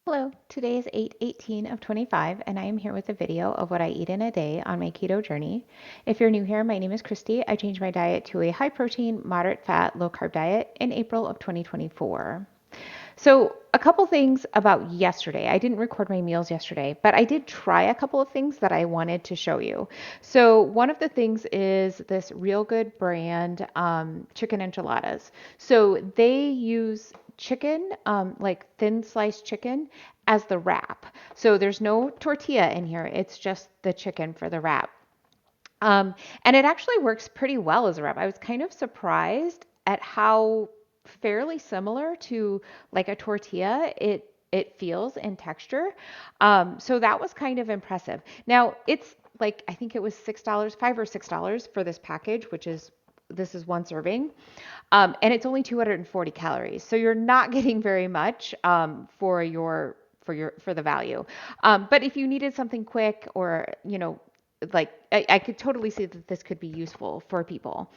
Hello, today is 8/18 of 25 and I am here with a video of what I eat in a day on my keto journey. If you're new here, my name is Christy. I changed my diet to a high protein, moderate fat, low carb diet in April of 2024. So, a couple things about yesterday. I didn't record my meals yesterday, but I did try a couple of things that I wanted to show you. So, one of the things is this RealGood brand chicken enchiladas. So, they use chicken, like thin sliced chicken, as the wrap. So, there's no tortilla in here, it's just the chicken for the wrap. Um, and it actually works pretty well as a wrap. I was kind of surprised at how fairly similar to like a tortilla it feels in texture. So that was kind of impressive. Now it's like I think it was $6, $5 or $6 for this package, which is this is one serving, and it's only 240 calories. So you're not getting very much for the value. But if you needed something quick or like I could totally see that this could be useful for people.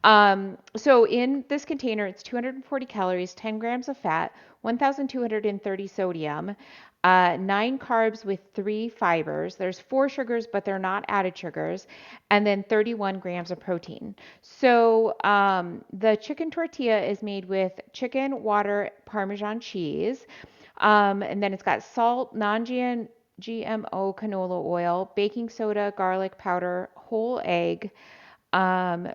So in this container, it's 240 calories, 10 grams of fat, 1,230 sodium, 9 carbs with 3 fibers. There's 4 sugars, but they're not added sugars, and then 31 grams of protein. So the chicken tortilla is made with chicken, water, Parmesan cheese. And then it's got salt, non-GMO canola oil, baking soda, garlic powder, whole egg, um,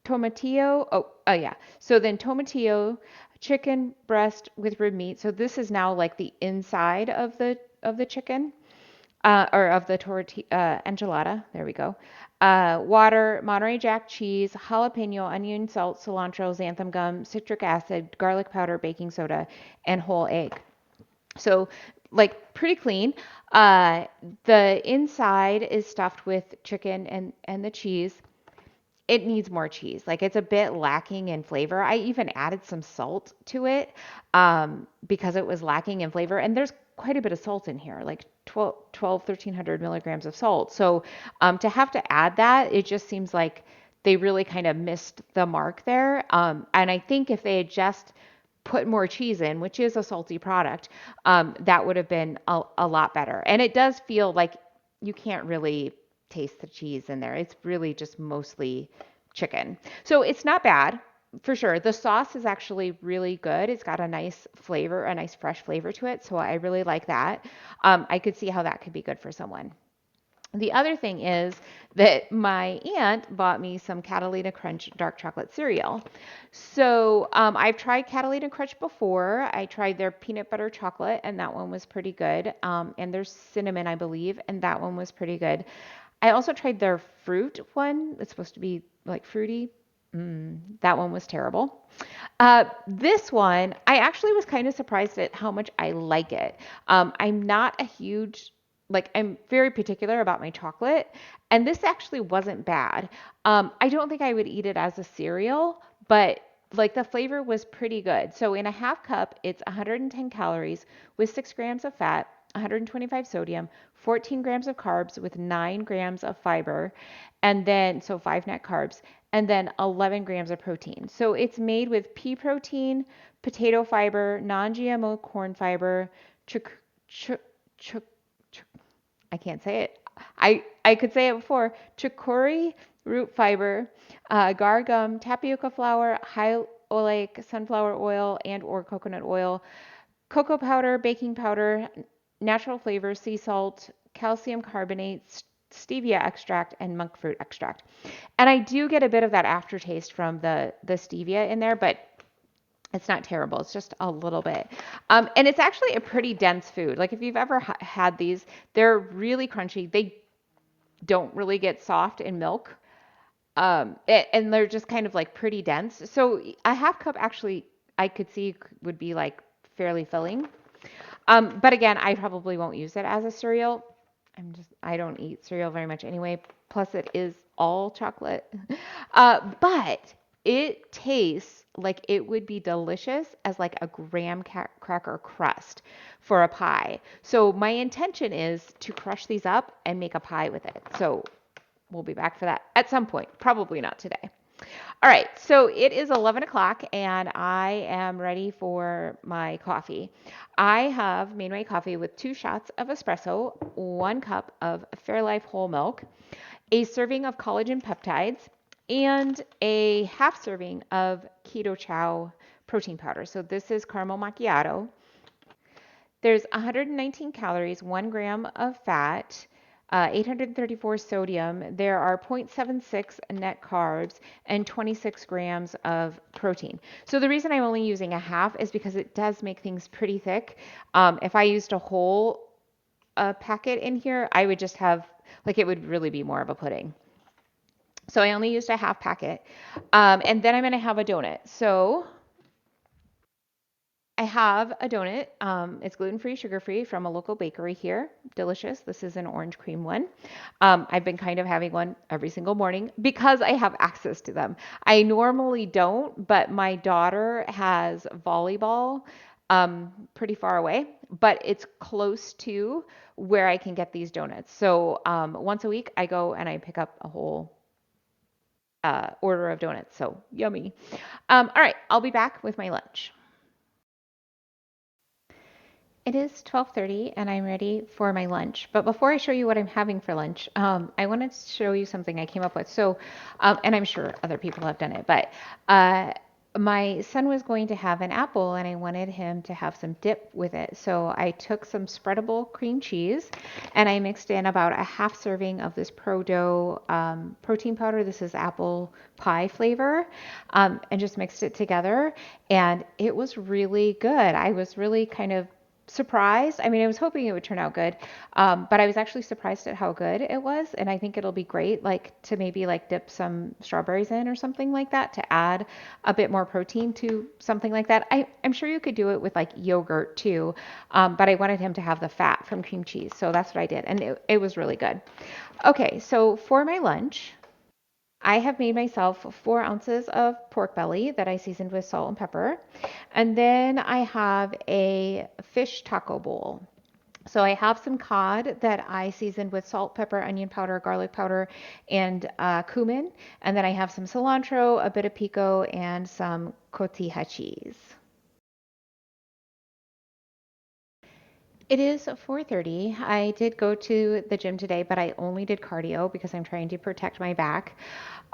tomatillo. Oh yeah. So then tomatillo, chicken breast with rib meat. So this is now like the inside of the chicken, or of the tortilla enchilada. There we go. Water, Monterey Jack cheese, jalapeno, onion, salt, cilantro, xanthan gum, citric acid, garlic powder, baking soda, and whole egg. So, like pretty clean. Uh, the inside is stuffed with chicken and the cheese. It needs more cheese. Like it's a bit lacking in flavor. I even added some salt to it because it was lacking in flavor. And there's quite a bit of salt in here, like 1,300 milligrams of salt. So to have to add that, it just seems like they really kind of missed the mark there. And I think if they had just put more cheese in, which is a salty product, that would have been a lot better. And it does feel like you can't really taste the cheese in there. It's really just mostly chicken. So it's not bad for sure. The sauce is actually really good. It's got a nice flavor, a nice fresh flavor to it. So I really like that. I could see how that could be good for someone. The other thing is that my aunt bought me some Catalina Crunch dark chocolate cereal. So I've tried Catalina Crunch before. I tried their peanut butter chocolate, and that one was pretty good. And there's cinnamon, I believe, and that one was pretty good. I also tried their fruit one. It's supposed to be like fruity. That one was terrible. This one, I actually was kind of surprised at how much I like it. I'm not a huge, like, I'm very particular about my chocolate, and this actually wasn't bad. I don't think I would eat it as a cereal, but like the flavor was pretty good. So in a half cup, it's 110 calories with 6 grams of fat, 125 sodium, 14 grams of carbs with 9 grams of fiber, and then so 5 net carbs, and then 11 grams of protein. So it's made with pea protein, potato fiber, non-GMO corn fiber, chuc, chuc, chuc, chuc, I can't say it. I could say it before. Chicory root fiber, gar gum, tapioca flour, high oleic sunflower oil and or coconut oil, cocoa powder, baking powder, natural flavors, sea salt, calcium carbonate, stevia extract, and monk fruit extract. And I do get a bit of that aftertaste from the stevia in there, but it's not terrible. It's just a little bit. And it's actually a pretty dense food. Like if you've ever had these, they're really crunchy. They don't really get soft in milk. And they're just kind of like pretty dense. So a half cup actually I could see would be like fairly filling. But again, I probably won't use it as a cereal. I don't eat cereal very much anyway. Plus, it is all chocolate. But it tastes like it would be delicious as like a graham cracker crust for a pie. So my intention is to crush these up and make a pie with it. So we'll be back for that at some point. Probably not today. All right, so it is 11 o'clock and I am ready for my coffee. I have made my coffee with 2 shots of espresso, 1 cup of Fairlife whole milk, a serving of collagen peptides, and a half serving of Keto Chow protein powder. So this is caramel macchiato. There's 119 calories, 1 gram of fat, 834 sodium. There are 0.76 net carbs and 26 grams of protein. So the reason I'm only using a half is because it does make things pretty thick. If I used a whole packet in here, I would just have, like, it would really be more of a pudding. So I only used a half packet. And then I'm going to have a donut. So I have a donut. It's gluten-free, sugar-free from a local bakery here. Delicious. This is an orange cream one. I've been kind of having one every single morning because I have access to them. I normally don't, but my daughter has volleyball pretty far away, but it's close to where I can get these donuts. So once a week, I go and I pick up a whole order of donuts. So yummy. All right, I'll be back with my lunch. It is 12:30 and I'm ready for my lunch. But before I show you what I'm having for lunch, I wanted to show you something I came up with. So, and I'm sure other people have done it, but my son was going to have an apple and I wanted him to have some dip with it. So I took some spreadable cream cheese and I mixed in about a half serving of this Pro Dough protein powder. This is apple pie flavor, and just mixed it together. And it was really good. I was really kind of surprised. I mean, I was hoping it would turn out good, but I was actually surprised at how good it was. And I think it'll be great, like to maybe like dip some strawberries in or something like that to add a bit more protein to something like that. I'm sure you could do it with like yogurt too, but I wanted him to have the fat from cream cheese. So that's what I did. And it was really good. Okay, so for my lunch, I have made myself 4 ounces of pork belly that I seasoned with salt and pepper. And then I have a fish taco bowl. So I have some cod that I seasoned with salt, pepper, onion powder, garlic powder, and cumin. And then I have some cilantro, a bit of pico, and some cotija cheese. It is 4:30. I did go to the gym today, but I only did cardio because I'm trying to protect my back.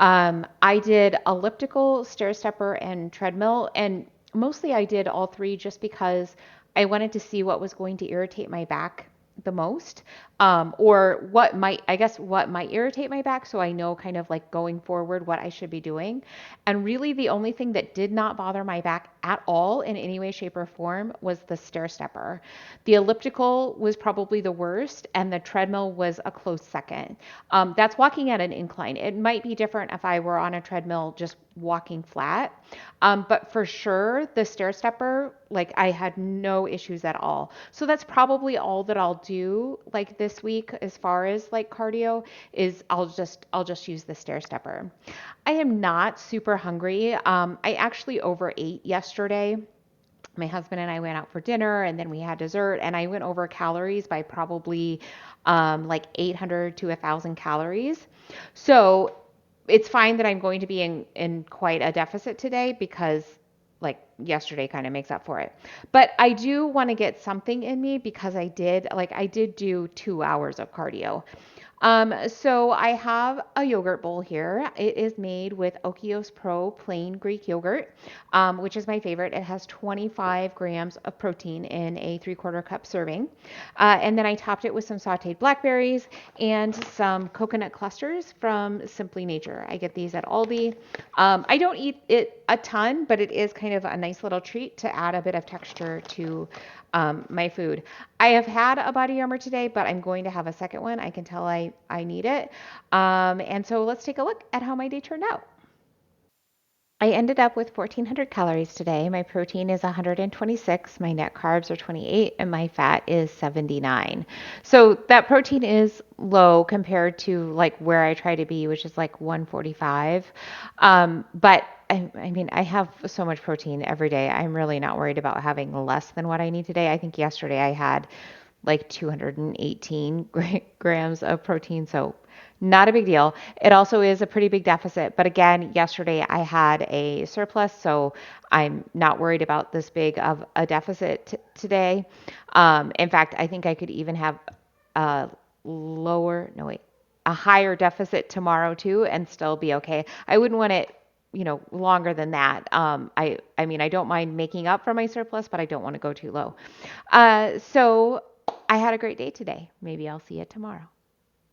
I did elliptical, stair stepper, and treadmill, and mostly I did all three just because I wanted to see what was going to irritate my back the most, or what might, I guess, what might irritate my back, so I know kind of like going forward what I should be doing. And really, the only thing that did not bother my back at all in any way, shape, or form was the stair stepper. The elliptical was probably the worst, and the treadmill was a close second. That's walking at an incline. It might be different if I were on a treadmill just walking flat. But for sure, the stair stepper, like I had no issues at all. So that's probably all that I'll do like this week as far as like cardio is I'll just use the stair stepper. I am not super hungry. I actually overate yesterday. My husband and I went out for dinner and then we had dessert and I went over calories by probably like 800 to 1,000 calories. So it's fine that I'm going to be in quite a deficit today because like yesterday kind of makes up for it. But I do want to get something in me because I did do 2 hours of cardio. So I have a yogurt bowl here. It is made with Okios Pro plain Greek yogurt, which is my favorite. It has 25 grams of protein in a 3/4 cup serving. And then I topped it with some sauteed blackberries and some coconut clusters from Simply Nature. I get these at Aldi. I don't eat it a ton, but it is kind of a nice little treat to add a bit of texture to my food. I have had a body armor today, but I'm going to have a second one. I can tell I need it. And so let's take a look at how my day turned out. I ended up with 1,400 calories today. My protein is 126, my net carbs are 28, and my fat is 79. So that protein is low compared to like where I try to be, which is like 145. But I mean, I have so much protein every day. I'm really not worried about having less than what I need today. I think yesterday I had like 218 grams of protein. So not a big deal. It also is a pretty big deficit. But again, yesterday I had a surplus, so I'm not worried about this big of a deficit today. In fact, I think I could even have a lower, no wait, a higher deficit tomorrow too and still be okay. I wouldn't want it, longer than that. I mean, I don't mind making up for my surplus, but I don't want to go too low. So I had a great day today. Maybe I'll see you tomorrow.